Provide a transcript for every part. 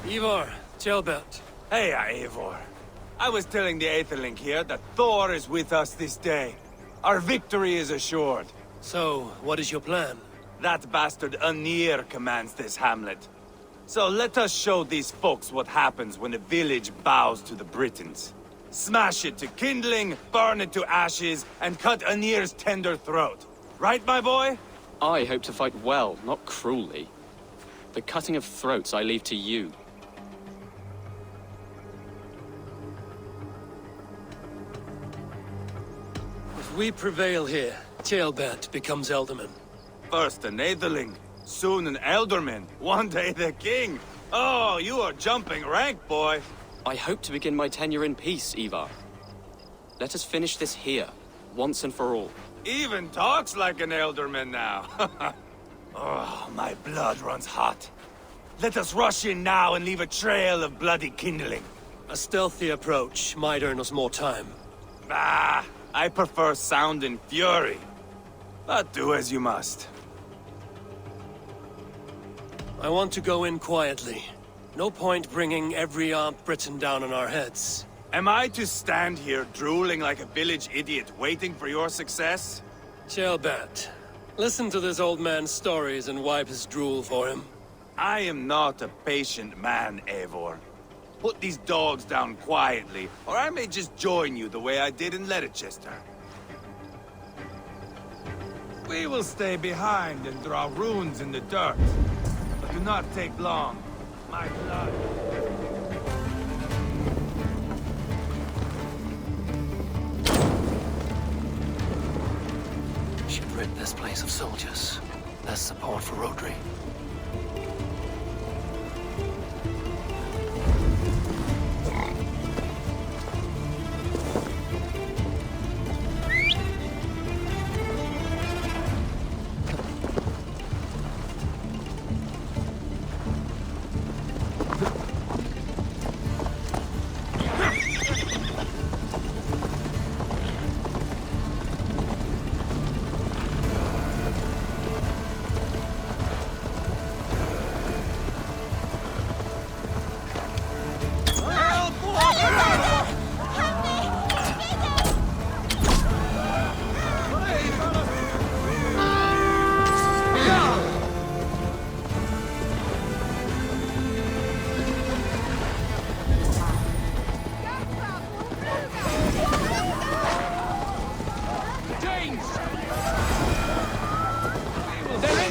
Ivar, Ceolbert. Hey, Eivor. I was telling the Aetherling here that Thor is with us this day. Our victory is assured. So, what is your plan? That bastard Anir commands this hamlet. So let us show these folks what happens when a village bows to the Britons. Smash it to kindling, burn it to ashes, and cut Anir's tender throat. Right, my boy? I hope to fight well, not cruelly. The cutting of throats I leave to you. If we prevail here, Ceolbert becomes Elderman. First an Aetherling, soon an Elderman, one day the king. Oh, you are jumping rank, boy. I hope to begin my tenure in peace, Ivar. Let us finish this here, once and for all. Even talks like an Elderman now. Oh, my blood runs hot. Let us rush in now and leave a trail of bloody kindling. A stealthy approach might earn us more time. Ah, I prefer sound and fury. But do as you must. I want to go in quietly. No point bringing every armed Briton down on our heads. Am I to stand here drooling like a village idiot waiting for your success? Ceolbert, listen to this old man's stories and wipe his drool for him. I am not a patient man, Eivor. Put these dogs down quietly, or I may just join you the way I did in Leicester. We will stay behind and draw runes in the dirt. But do not take long. My blood. Should rid this place of soldiers. Less support for Rodri.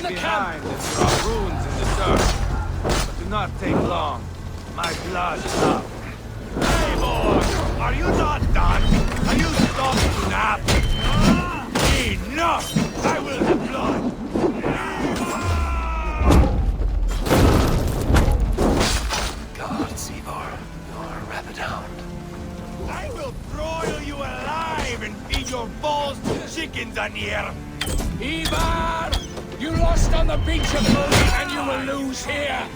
Behind and draw runes in the dirt. But do not take long. My blood is up. Hey, boy! Are you not done? Are you stopping to nap? Enough! I will have blood! God, Ivar, you're a rabid hound. I will broil you alive and feed your balls to chickens on here! Ivar! You lost on the beach of Moon, and you will lose here!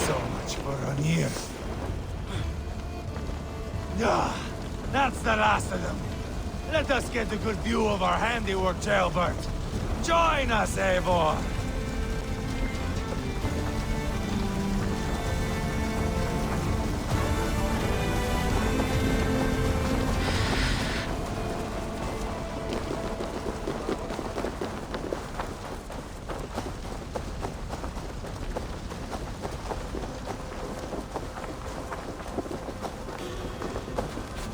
So much for Anir. Ah, that's the last of them. Let us get a good view of our handiwork, Ceolbert. Join us, Eivor!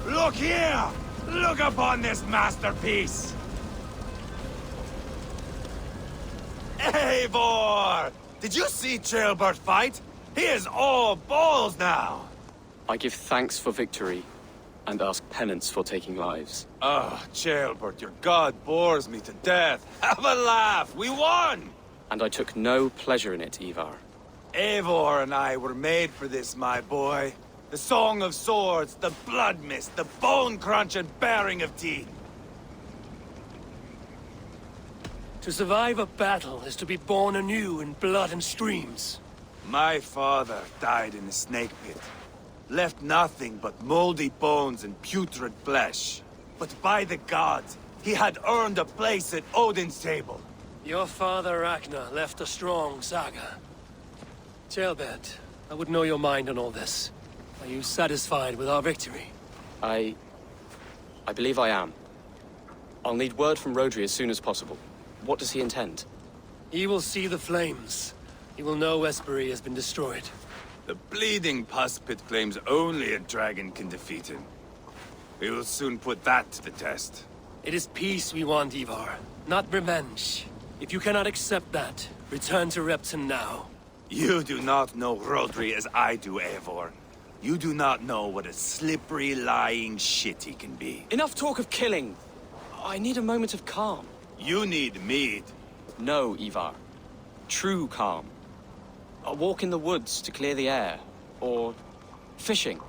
Look here! Look upon this masterpiece! Eivor! Did you see Ceolbert fight? He is all balls now! I give thanks for victory, and ask penance for taking lives. Ah, Ceolbert, your god bores me to death. Have a laugh! We won! And I took no pleasure in it, Ivar. Eivor and I were made for this, my boy. The song of swords, the blood mist, the bone crunch and baring of teeth. To survive a battle is to be born anew in blood and streams. My father died in a snake pit. Left nothing but moldy bones and putrid flesh. but by the gods, he had earned a place at Odin's table. Your father Ragnar left a strong saga. Ceolbert, I would know your mind on all this. Are you satisfied with our victory? I believe I am. I'll need word from Rodri as soon as possible. What does he intend? He will see the flames. He will know Espery has been destroyed. The bleeding pus pit claims only a dragon can defeat him. We will soon put that to the test. It is peace we want, Ivar, not revenge. If you cannot accept that, return to Repton now. You do not know Rodri as I do, Eivor. You do not know what a slippery, lying shit he can be. Enough talk of killing! I need a moment of calm. You need mead. No, Ivar. True calm. A walk in the woods to clear the air. Or fishing.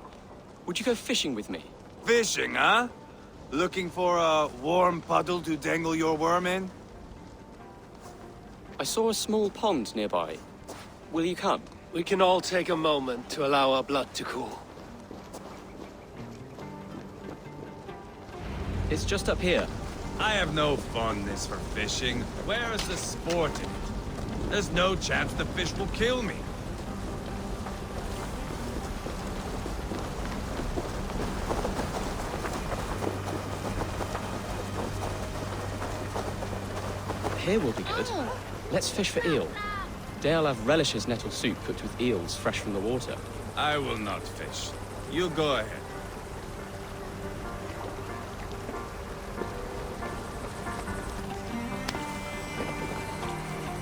Would you go fishing with me? Fishing, huh? Looking for a warm puddle to dangle your worm in? I saw a small pond nearby. Will you come? We can all take a moment to allow our blood to cool. It's just up here. I have no fondness for fishing. Where is the sport in it? There's no chance the fish will kill me. Here will be good. Let's fish for eel. Dealav relishes nettle soup cooked with eels fresh from the water. I will not fish. You go ahead.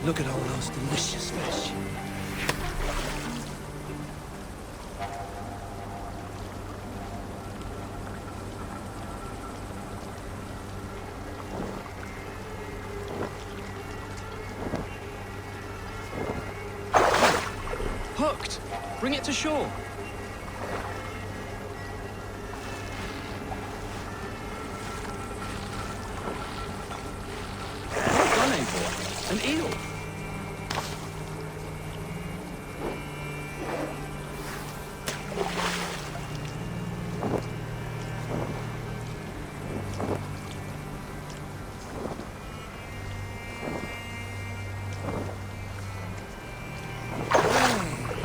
Look at all those delicious fish. Hooked! Bring it to shore. Well done, Eivor. An eel.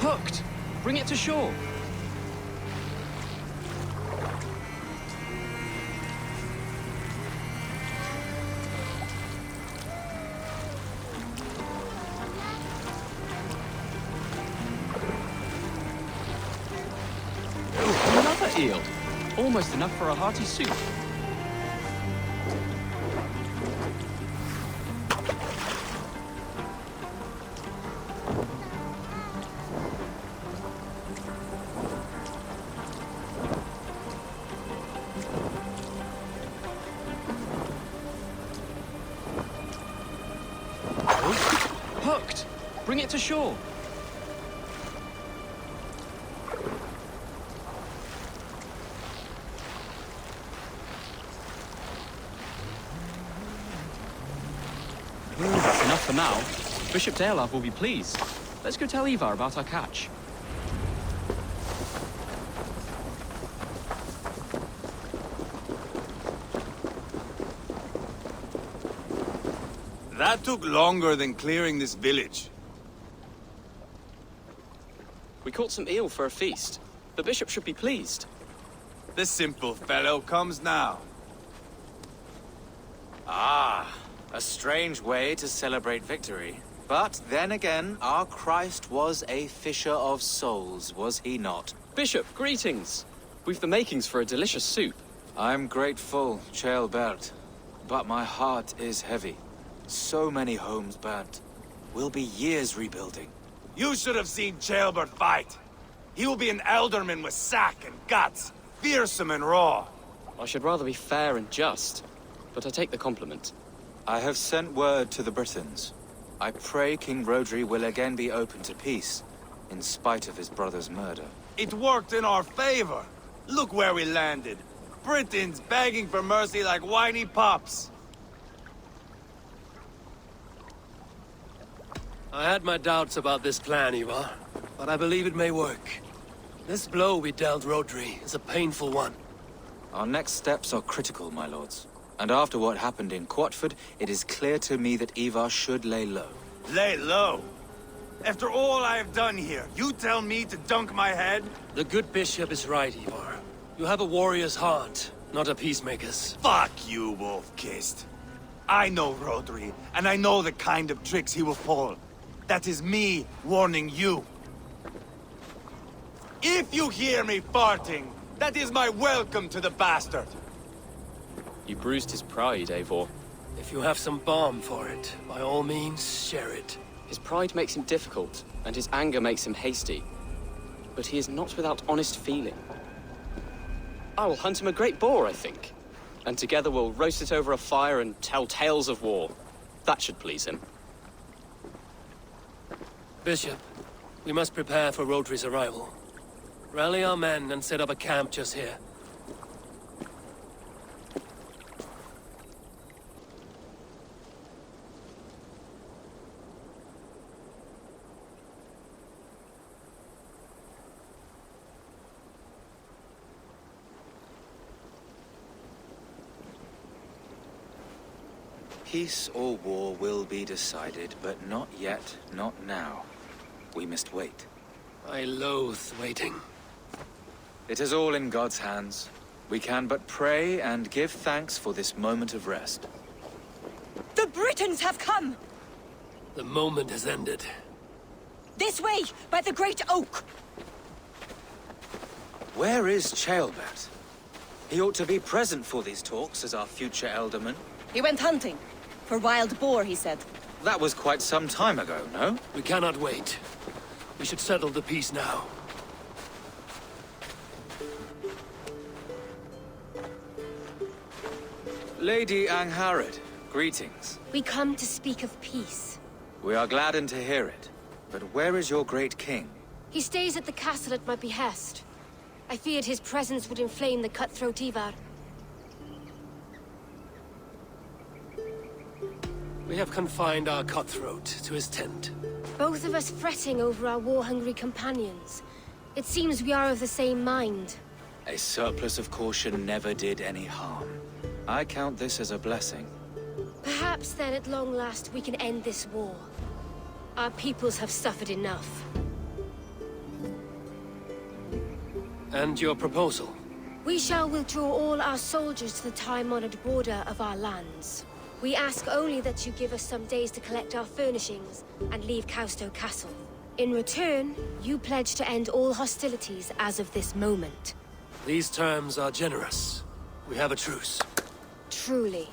Hooked! Bring it to shore. Another eel. Almost enough for a hearty soup. Hooked! Bring it to shore. That's enough for now. Bishop Dealav will be pleased. Let's go tell Ivar about our catch. That took longer than clearing this village. We caught some eel for a feast. The bishop should be pleased. The simple fellow comes now. Ah, a strange way to celebrate victory. But then again, our Christ was a fisher of souls, was he not? Bishop, greetings. We've the makings for a delicious soup. I'm grateful, Ceolbert, but my heart is heavy. So many homes burnt. We'll be years rebuilding. You should have seen Ceolbert fight. He will be an alderman with sack and guts, fearsome and raw. I should rather be fair and just, but I take the compliment. I have sent word to the Britons. I pray King Rodri will again be open to peace, in spite of his brother's murder. It worked in our favor. Look where we landed. Britons begging for mercy like whiny pups. I had my doubts about this plan, Ivar, but I believe it may work. This blow we dealt Rodri is a painful one. Our next steps are critical, my lords. And after what happened in Quatford, it is clear to me that Ivar should lay low. Lay low? After all I have done here, you tell me to dunk my head? The good bishop is right, Ivar. You have a warrior's heart, not a peacemaker's. Fuck you, wolf-kissed. I know Rodri, and I know the kind of tricks he will pull. That is me warning you. If you hear me farting, that is my welcome to the bastard. You bruised his pride, Eivor. If you have some balm for it, by all means, share it. His pride makes him difficult, and his anger makes him hasty. But he is not without honest feeling. I will hunt him a great boar, I think. And together we'll roast it over a fire and tell tales of war. That should please him. Bishop, we must prepare for Rodri's arrival. Rally our men and set up a camp just here. Peace or war will be decided, but not yet, not now. We must wait. I loathe waiting. It is all in God's hands. We can but pray and give thanks for this moment of rest. The Britons have come! The moment has ended. This way, by the Great Oak! Where is Ceolbert? He ought to be present for these talks as our future elderman. He went hunting. For wild boar, he said. That was quite some time ago, no? We cannot wait. We should settle the peace now. Lady Angharad, greetings. We come to speak of peace. We are gladdened to hear it. But where is your great king? He stays at the castle at my behest. I feared his presence would inflame the cutthroat Ivar. We have confined our cutthroat to his tent. Both of us fretting over our war-hungry companions. It seems we are of the same mind. A surplus of caution never did any harm. I count this as a blessing. Perhaps then at long last we can end this war. Our peoples have suffered enough. And your proposal? We shall withdraw all our soldiers to the time-honored border of our lands. We ask only that you give us some days to collect our furnishings and leave Causto Castle. In return, you pledge to end all hostilities as of this moment. These terms are generous. We have a truce. Truly.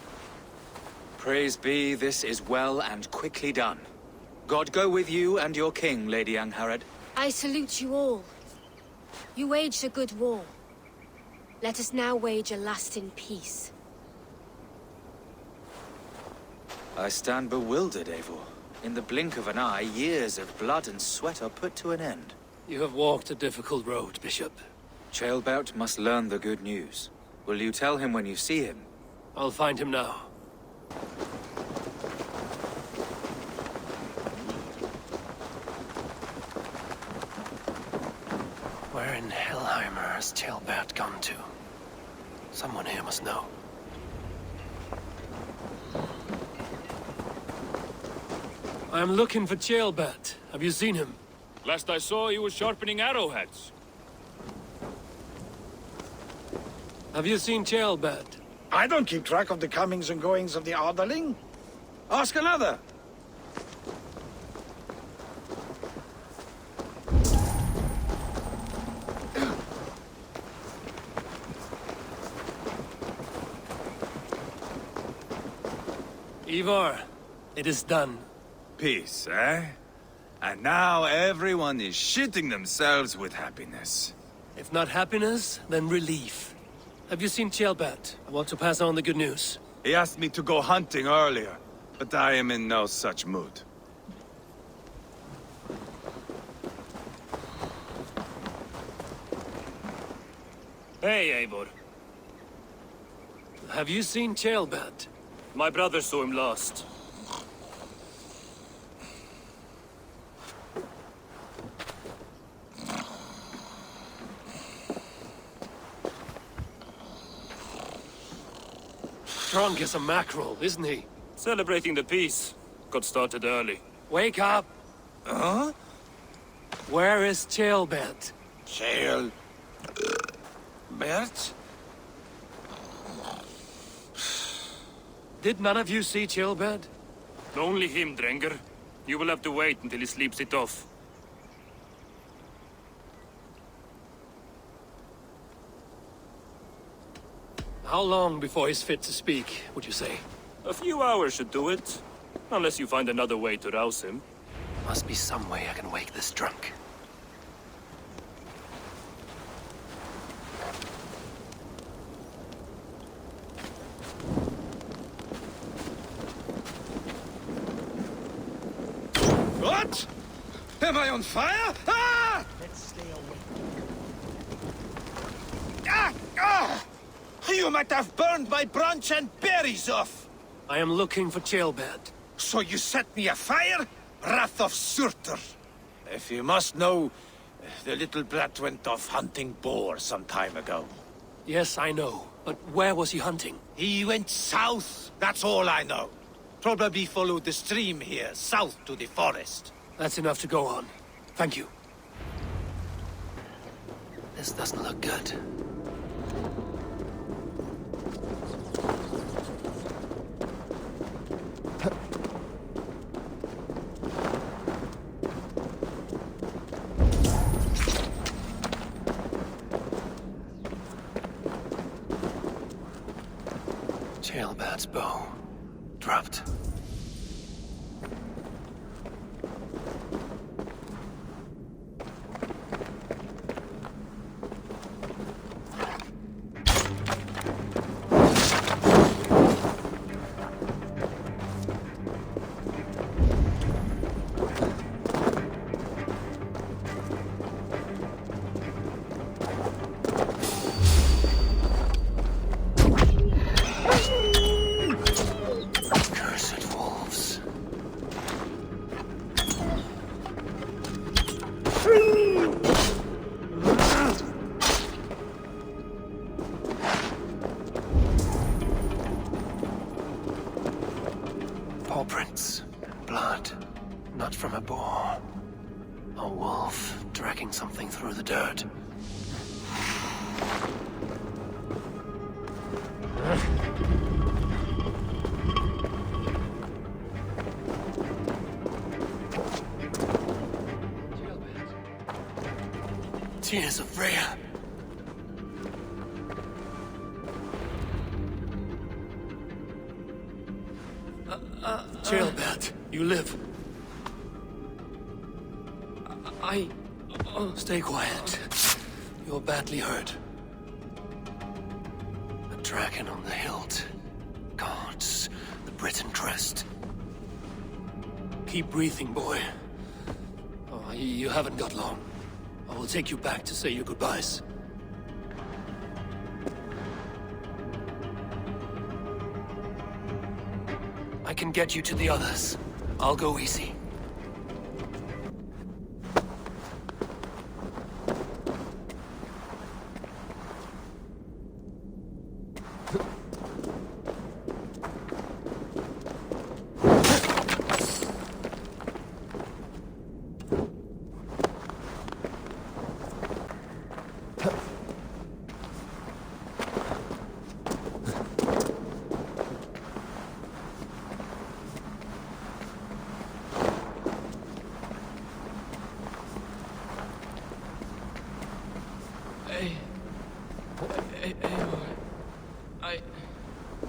Praise be, this is well and quickly done. God go with you and your king, Lady Angharad. I salute you all. You waged a good war. Let us now wage a lasting peace. I stand bewildered, Eivor. In the blink of an eye, years of blood and sweat are put to an end. You have walked a difficult road, Bishop. Ceolbert must learn the good news. Will you tell him when you see him? I'll find him now. Where in Hellheimer has Ceolbert gone to? Someone here must know. I'm looking for Ceolbert. Have you seen him? Last I saw, he was sharpening arrowheads. Have you seen Ceolbert? I don't keep track of the comings and goings of the Ardaling. Ask another. Ivar, it is done. Peace, eh? And now everyone is shitting themselves with happiness. If not happiness, then relief. Have you seen Ceolbert? I want to pass on the good news. He asked me to go hunting earlier, but I am in no such mood. Hey, Eivor. Have you seen Ceolbert? My brother saw him last. drunk as a mackerel, isn't he? Celebrating the peace. Got started early. Wake up! Huh? Where is Ceolbert? Ceolbert? Did none of you see Ceolbert? Only him, Drenger. You will have to wait until he sleeps it off. How long before he's fit to speak, would you say? A few hours should do it. Unless you find another way to rouse him. Must be some way I can wake this drunk. What? Am I on fire? Ah! Let's stay away. Ah! Ah! You might have burned my branch and berries off. I am looking for Ceolbert. So you set me afire? Wrath of Surtur. If you must know, the little brat went off hunting boar some time ago. Yes, I know. But where was he hunting? He went south, that's all I know. Probably followed the stream here, south to the forest. That's enough to go on. Thank you. This doesn't look good. Ceolbert's bow. Dropped. Cursed wolves. Paw prints. Blood. Not from a boar. A wolf dragging something through the dirt. Tears of Freya. Ceolbert, you live. Stay quiet. You're badly hurt. A dragon on the hilt. Gods, the Briton crest. Keep breathing, boy. Oh, you haven't got long. I will take you back to say your goodbyes. I can get you to the others. I'll go easy.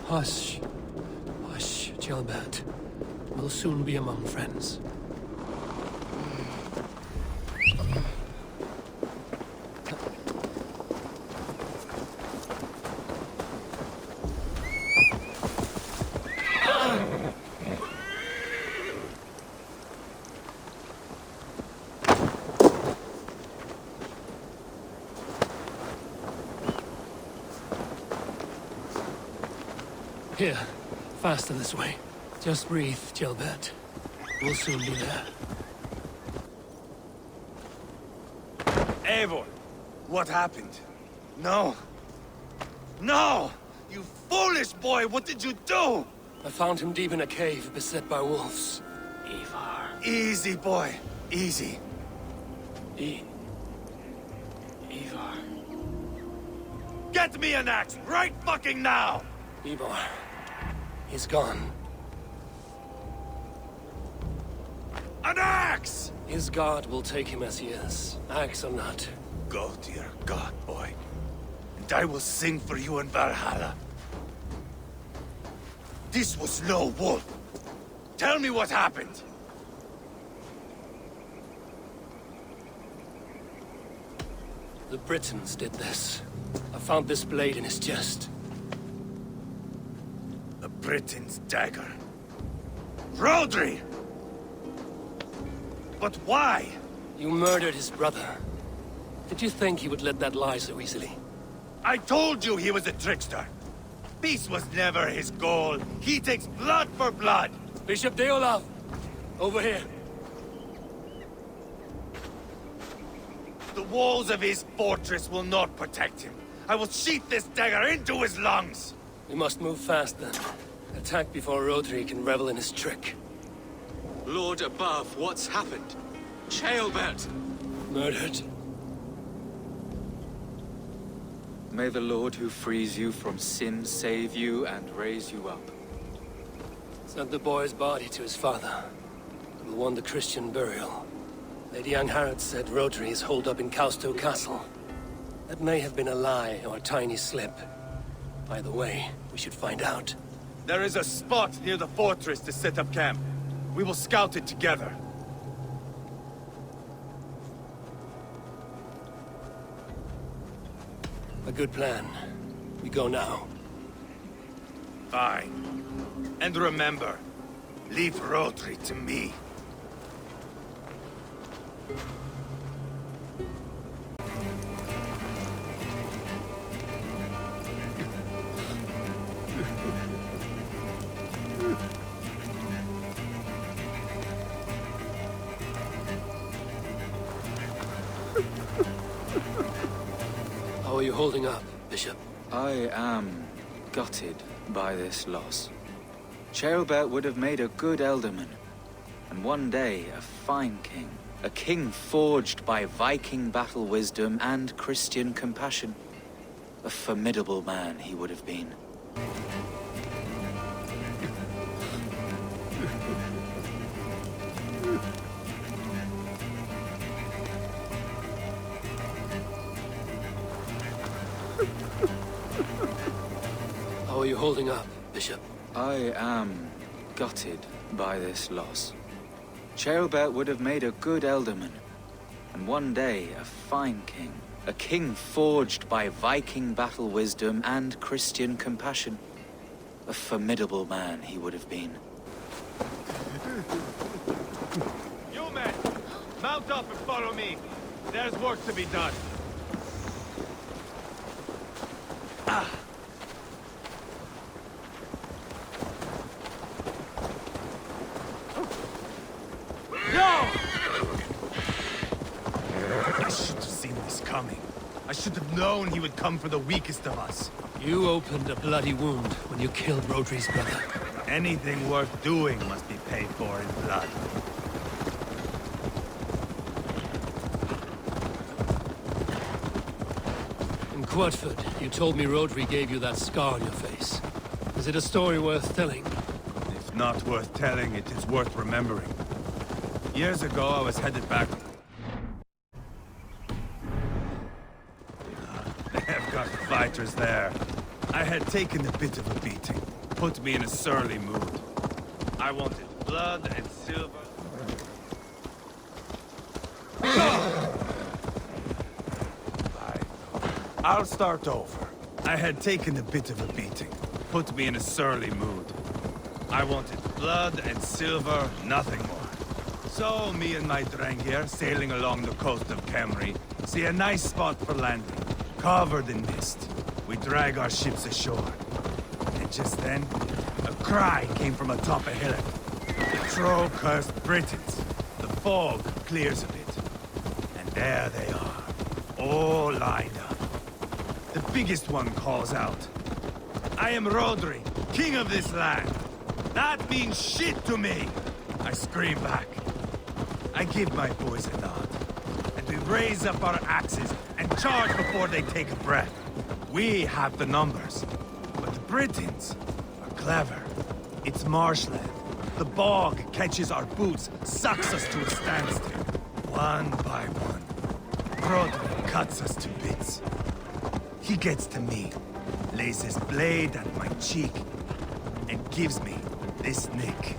Hush. Hush, Ceolbert. We'll soon be among friends. Here, faster this way. Just breathe, Ceolbert. We'll soon be there. Eivor, what happened? No. No! You foolish boy, what did you do? I found him deep in a cave, beset by wolves. Ivar. Easy, boy. Easy. Ivar. Get me an axe right fucking now! Ivar. He's gone. An axe! His god will take him as he is, axe or not. Go to your god, boy. And I will sing for you in Valhalla. This was no wolf. Tell me what happened. The Britons did this. I found this blade in his chest. The Britain's dagger. Rodri! But why? You murdered his brother. Did you think he would let that lie so easily? I told you he was a trickster. Peace was never his goal. He takes blood for blood. Bishop Deolaf! Over here. The walls of his fortress will not protect him. I will sheath this dagger into his lungs. We must move fast then. Attack before Rodri can revel in his trick. Lord above, what's happened? Ceolbert! Murdered. May the Lord who frees you from sin save you and raise you up. Sent the boy's body to his father. Will want the Christian burial. Lady Angharad said Rodri is holed up in Causto Castle. That may have been a lie or a tiny slip. Either way, we should find out. There is a spot near the fortress to set up camp. We will scout it together. A good plan. We go now. Fine. And remember, leave Rodri to me. How are you holding up, Bishop? I am gutted by this loss. Ceolbert would have made a good ealdorman, and one day a fine king. A king forged by Viking battle wisdom and Christian compassion. A formidable man he would have been. How are you holding up, Bishop? I am gutted by this loss. Ceolbert would have made a good ealdorman, and one day a fine king. A king forged by Viking battle wisdom and Christian compassion. A formidable man he would have been. You men, mount up and follow me. There's work to be done. I should have seen this coming. I should have known he would come for the weakest of us. You opened a bloody wound when you killed Rodri's brother. Anything worth doing must be paid for in blood. In Quadford, you told me Rodri gave you that scar on your face. Is it a story worth telling? If not worth telling, it is worth remembering. Years ago, I was headed back. I've got fighters there. I had taken a bit of a beating. Put me in a surly mood. I wanted blood and silver. I'll start over. I had taken a bit of a beating. Put me in a surly mood. I wanted blood and silver, nothing more. So, me and my Drengir, sailing along the coast of Kemri, see a nice spot for landing, covered in mist. We drag our ships ashore. And just then, a cry came from atop a hillock. The troll-cursed Britons. The fog clears a bit. And there they are, all lined up. The biggest one calls out, I am Rodri, king of this land. That means shit to me. I scream back. I give my boys a nod. And we raise up our axes and charge before they take a breath. We have the numbers. But the Britons are clever. It's marshland. The bog catches our boots, sucks us to a standstill. One by one, Rodri cuts us to bits. He gets to me, lays his blade at my cheek, and gives me this nick.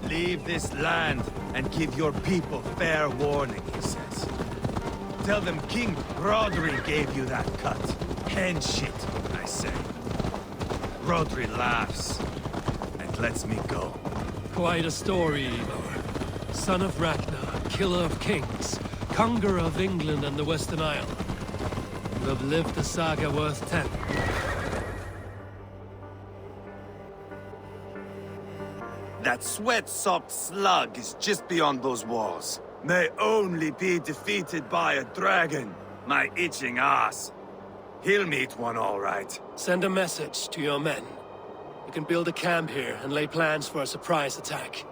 Leave this land and give your people fair warning, he says. Tell them King Rodri gave you that cut. Hen shit, I say. Rodri laughs and lets me go. Quite a story, Eivor. Son of Ragnar, killer of kings, conqueror of England and the Western Isle. You have lived a saga worth 10. That sweat-sopped slug is just beyond those walls. May only be defeated by a dragon, my itching ass. He'll meet one all right. Send a message to your men. You can build a camp here and lay plans for a surprise attack.